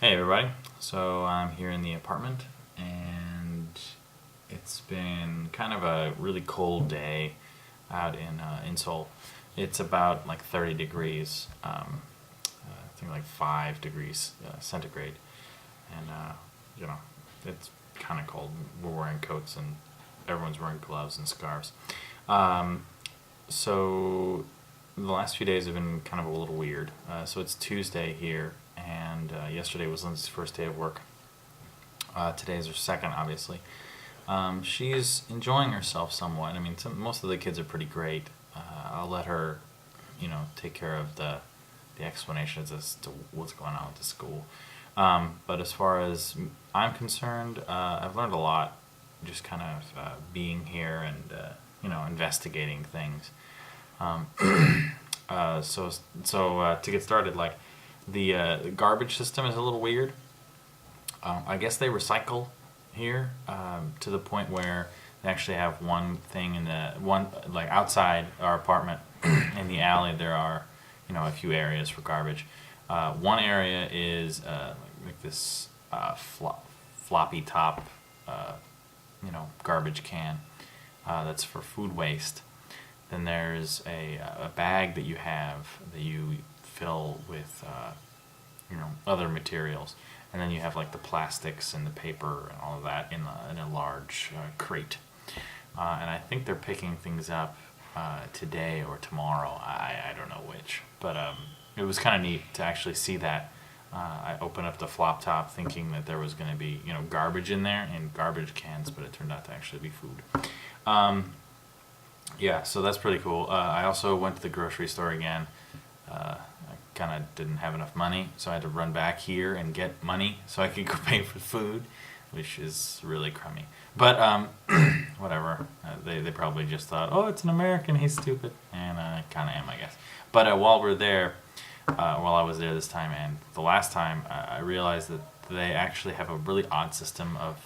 Hey everybody, so I'm here in the apartment and it's been kind of a really cold day out in Seoul. It's about like 30 degrees, I think like 5 degrees centigrade, and you know, it's kind of cold. We're wearing coats and everyone's wearing gloves and scarves. Um, so the last few days have been kind of a little weird. So it's Tuesday here, and yesterday was Lindsay's first day of work. Today is her second, obviously. She's enjoying herself somewhat. I mean, most of the kids are pretty great. I'll let her, take care of the explanations as to what's going on with the school. But as far as I'm concerned, I've learned a lot just kind of being here and investigating things. Um, to get started, like the garbage system is a little weird. I guess they recycle here to the point where they actually have one thing in the one like outside our apartment in the alley. There are a few areas for garbage. One area is like this floppy top garbage can that's for food waste. Then there's a bag that you have that you fill with other materials, and then you have like the plastics and the paper and all of that in a large crate. And I think they're picking things up today or tomorrow. I don't know which, but it was kind of neat to actually see that. I opened up the flop top thinking that there was going to be garbage in there in garbage cans, but it turned out to actually be food. Yeah, so that's pretty cool. I also went to the grocery store again. I kind of didn't have enough money, so I had to run back here and get money so I could go pay for food, which is really crummy. But whatever. They probably just thought, oh, it's an American, he's stupid. And I kind of am, I guess. But while I was there this time and the last time, I realized that they actually have a really odd system of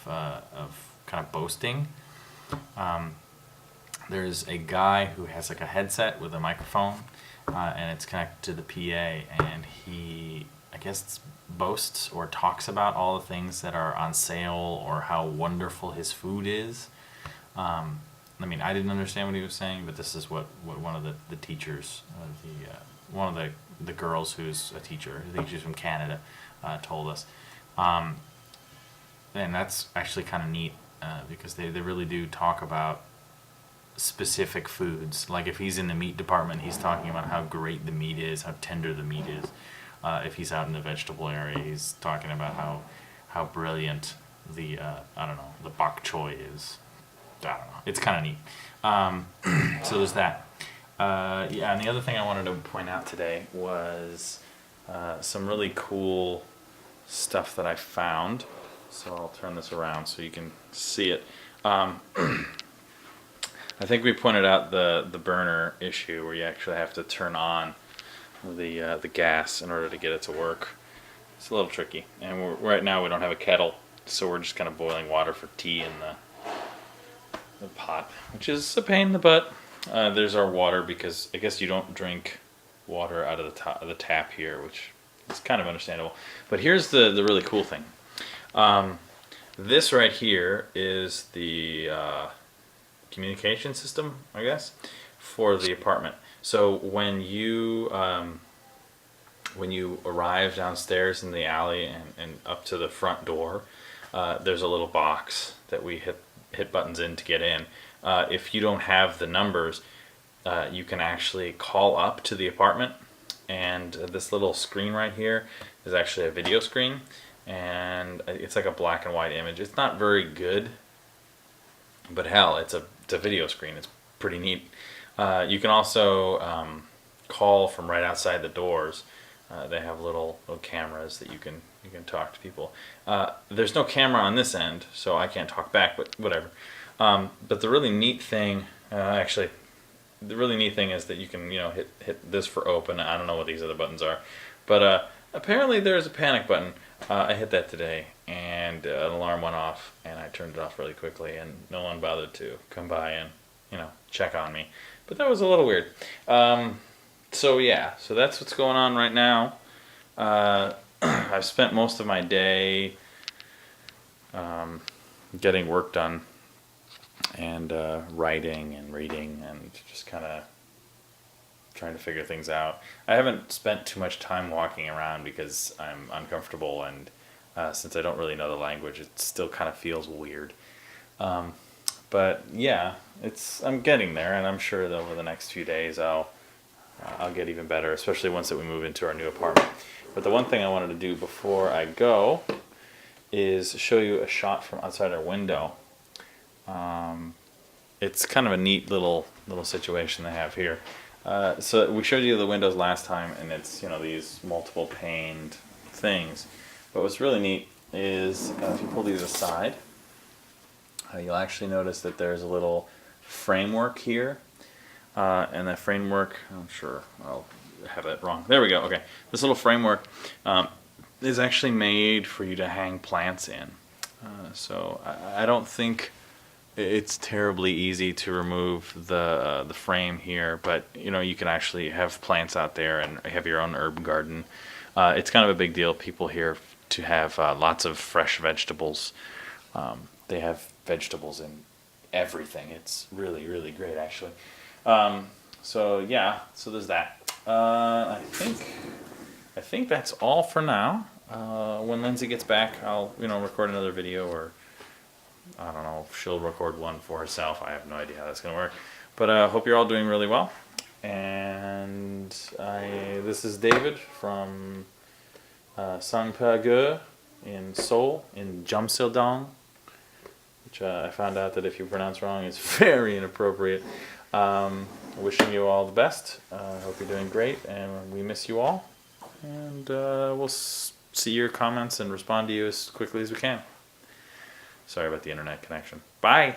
kind of boasting. There's a guy who has like a headset with a microphone, and it's connected to the PA, and he, I guess, boasts or talks about all the things that are on sale or how wonderful his food is. I mean, I didn't understand what he was saying, but this is what one of the teachers, one of the girls who's a teacher, I think she's from Canada, told us. And that's actually kind of neat because they really do talk about specific foods. Like if he's in the meat department, he's talking about how great the meat is, how tender the meat is. If he's out in the vegetable area, he's talking about how brilliant the the bok choy is. I don't know. It's kind of neat. So there's that. Yeah, and the other thing I wanted to point out today was some really cool stuff that I found. So I'll turn this around so you can see it. I think we pointed out the burner issue where you actually have to turn on the gas in order to get it to work. It's a little tricky, and right now we don't have a kettle, so we're just kind of boiling water for tea in the pot, which is a pain in the butt. There's our water because I guess you don't drink water out of the tap here, which is kind of understandable. But here's the really cool thing. This right here is the communication system, I guess, for the apartment. So when you arrive downstairs in the alley and up to the front door, there's a little box that we hit buttons in to get in. If you don't have the numbers, you can actually call up to the apartment, and this little screen right here is actually a video screen, and it's like a black and white image. It's not very good, but hell, it's a video screen. It's pretty neat. You can also call from right outside the doors. They have little cameras that you can talk to people. There's no camera on this end, so I can't talk back, but whatever. But the really neat thing, the really neat thing is that you can hit this for open. I don't know what these other buttons are, but apparently there's a panic button. I hit that today, and an alarm went off, and I turned it off really quickly, and no one bothered to come by and check on me. But that was a little weird. So yeah, so that's what's going on right now. I've spent most of my day getting work done and writing and reading and just kind of trying to figure things out. I haven't spent too much time walking around because I'm uncomfortable, and since I don't really know the language, it still kind of feels weird. But yeah, I'm getting there, and I'm sure that over the next few days I'll get even better, especially once that we move into our new apartment. But the one thing I wanted to do before I go is show you a shot from outside our window. It's kind of a neat little situation they have here. So we showed you the windows last time, and it's these multiple paned things. But what's really neat is if you pull these aside, you'll actually notice that there's a little framework here, and that framework, I'm sure I'll have it wrong. There we go. Okay, this little framework is actually made for you to hang plants in. So I don't think it's terribly easy to remove the frame here, but you can actually have plants out there and have your own herb garden. It's kind of a big deal. People here to have lots of fresh vegetables. They have vegetables in everything. It's really, really great, actually. So yeah, so there's that. I think that's all for now. When Lindsay gets back, I'll record another video, or I don't know, she'll record one for herself. I have no idea how that's gonna work. But I hope you're all doing really well. And this is David from Sangpa-gu in Seoul, in Jeomsil-dong, which I found out that if you pronounce wrong, it's very inappropriate. Wishing you all the best. Hope you're doing great, and we miss you all. And we'll see your comments and respond to you as quickly as we can. Sorry about the internet connection. Bye!